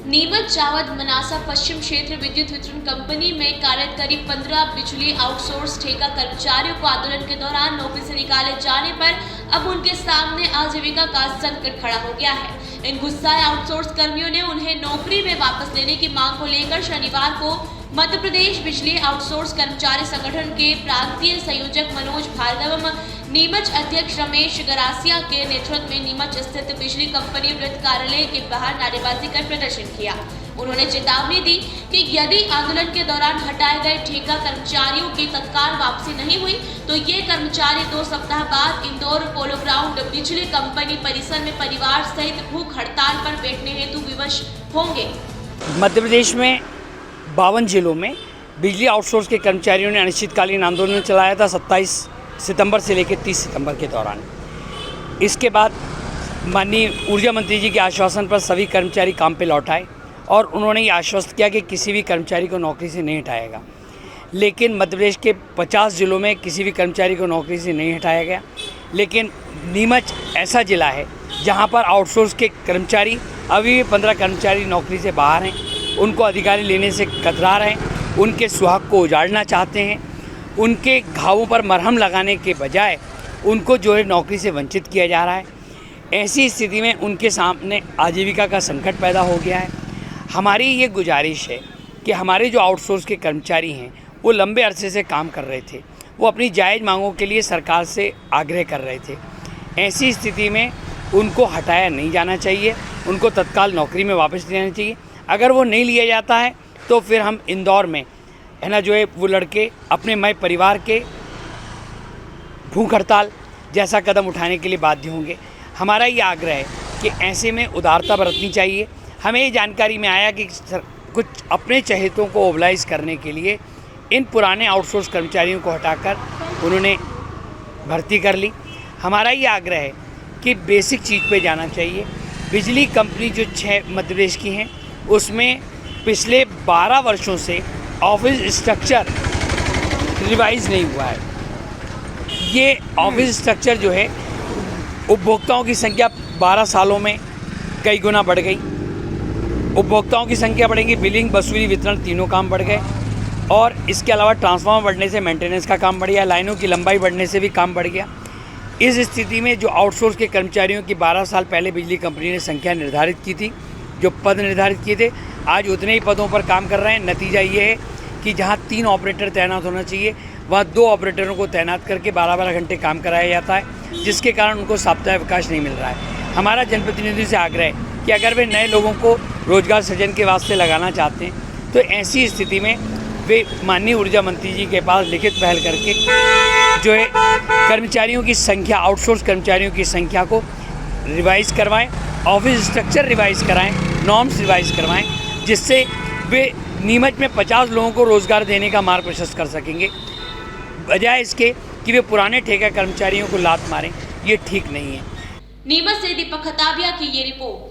नीमच जावद मनासा पश्चिम क्षेत्र विद्युत वितरण कंपनी में कार्यरत करीब 15 बिजली आउटसोर्स ठेका कर्मचारियों को आंदोलन के दौरान नौकरी से निकाले जाने पर अब उनके सामने आजीविका का संकट खड़ा हो गया है। इन गुस्साए आउटसोर्स कर्मियों ने उन्हें नौकरी में वापस लेने की मांग को लेकर शनिवार को मध्य प्रदेश बिजली आउटसोर्स कर्मचारी संगठन के प्रांतीय संयोजक मनोज भार्गव नीमच अध्यक्ष रमेश गरासिया के नेतृत्व में नीमच स्थित बिजली कंपनी वृत्त कार्यालय के बाहर नारेबाजी कर प्रदर्शन किया। उन्होंने चेतावनी दी कि यदि आंदोलन के दौरान हटाए गए ठेका कर्मचारियों की तत्काल वापसी नहीं हुई तो ये कर्मचारी 2 सप्ताह बाद इंदौर पोलो ग्राउंड बिजली कंपनी परिसर में परिवार सहित भूख हड़ताल पर बैठने हेतु विवश होंगे। मध्य प्रदेश में 52 जिलों में बिजली आउटसोर्स के कर्मचारियों ने अनिश्चितकालीन आंदोलन चलाया था 27 सितंबर से लेकर 30 सितंबर के दौरान। इसके बाद माननीय ऊर्जा मंत्री जी के आश्वासन पर सभी कर्मचारी काम पे लौट आए और उन्होंने ये आश्वस्त किया कि किसी भी कर्मचारी को नौकरी से नहीं हटाएगा। लेकिन मध्य प्रदेश के 50 जिलों में किसी भी कर्मचारी को नौकरी से नहीं हटाया गया। लेकिन नीमच ऐसा ज़िला है जहाँ पर आउटसोर्स के कर्मचारी अभी भी 15 कर्मचारी नौकरी से बाहर हैं। उनको अधिकारी लेने से कतरा रहे हैं, उनके सुहाग को उजाड़ना चाहते हैं। उनके घावों पर मरहम लगाने के बजाय उनको जो है नौकरी से वंचित किया जा रहा है। ऐसी स्थिति में उनके सामने आजीविका का संकट पैदा हो गया है। हमारी ये गुजारिश है कि हमारे जो आउटसोर्स के कर्मचारी हैं वो लंबे अरसे से काम कर रहे थे, वो अपनी जायज़ मांगों के लिए सरकार से आग्रह कर रहे थे। ऐसी स्थिति में उनको हटाया नहीं जाना चाहिए, उनको तत्काल नौकरी में वापस लेना चाहिए। अगर वो नहीं लिया जाता है तो फिर हम इंदौर में है ना जो है वो लड़के अपने मय परिवार के भूख हड़ताल जैसा कदम उठाने के लिए बाध्य होंगे। हमारा ये आग्रह है कि ऐसे में उदारता बरतनी चाहिए। हमें ये जानकारी में आया कि कुछ अपने चहेतों को मोबिलाइज करने के लिए इन पुराने आउटसोर्स कर्मचारियों को हटाकर उन्होंने भर्ती कर ली। हमारा ये आग्रह है कि बेसिक चीज़ पे जाना चाहिए। बिजली कंपनी जो 6 मध्य प्रदेश की हैं उसमें पिछले 12 वर्षों से ऑफिस स्ट्रक्चर रिवाइज नहीं हुआ है। ये ऑफिस स्ट्रक्चर जो है उपभोक्ताओं की संख्या 12 सालों में कई गुना बढ़ गई। उपभोक्ताओं की संख्या बढ़ेगी, बिलिंग, वसूली, वितरण तीनों काम बढ़ गए और इसके अलावा ट्रांसफार्मर बढ़ने से मेंटेनेंस का काम बढ़ गया, लाइनों की लंबाई बढ़ने से भी काम बढ़ गया। इस स्थिति में जो आउटसोर्स के कर्मचारियों की 12 साल पहले बिजली कंपनी ने संख्या निर्धारित की थी, जो पद निर्धारित किए थे, आज उतने ही पदों पर काम कर रहे हैं। नतीजा ये है कि जहाँ 3 ऑपरेटर तैनात होना चाहिए वहाँ 2 ऑपरेटरों को तैनात करके 12-12 घंटे काम कराया जाता है, जिसके कारण उनको साप्ताहिक अवकाश नहीं मिल रहा है। हमारा जनप्रतिनिधि से आग्रह है कि अगर वे नए लोगों को रोजगार सृजन के वास्ते लगाना चाहते हैं तो ऐसी स्थिति में वे माननीय ऊर्जा मंत्री जी के पास लिखित पहल करके जो है कर्मचारियों की संख्या, आउटसोर्स कर्मचारियों की संख्या को रिवाइज़ करवाएं, ऑफिस स्ट्रक्चर रिवाइज़ कराएं, नॉर्म्स रिवाइज़ करवाएं, जिससे वे नीमच में 50 लोगों को रोज़गार देने का मार्ग प्रशस्त कर सकेंगे, बजाय इसके कि वे पुराने ठेका कर्मचारियों को लात मारें। ये ठीक नहीं है। नीमच से दीपक खताबिया की ये रिपोर्ट।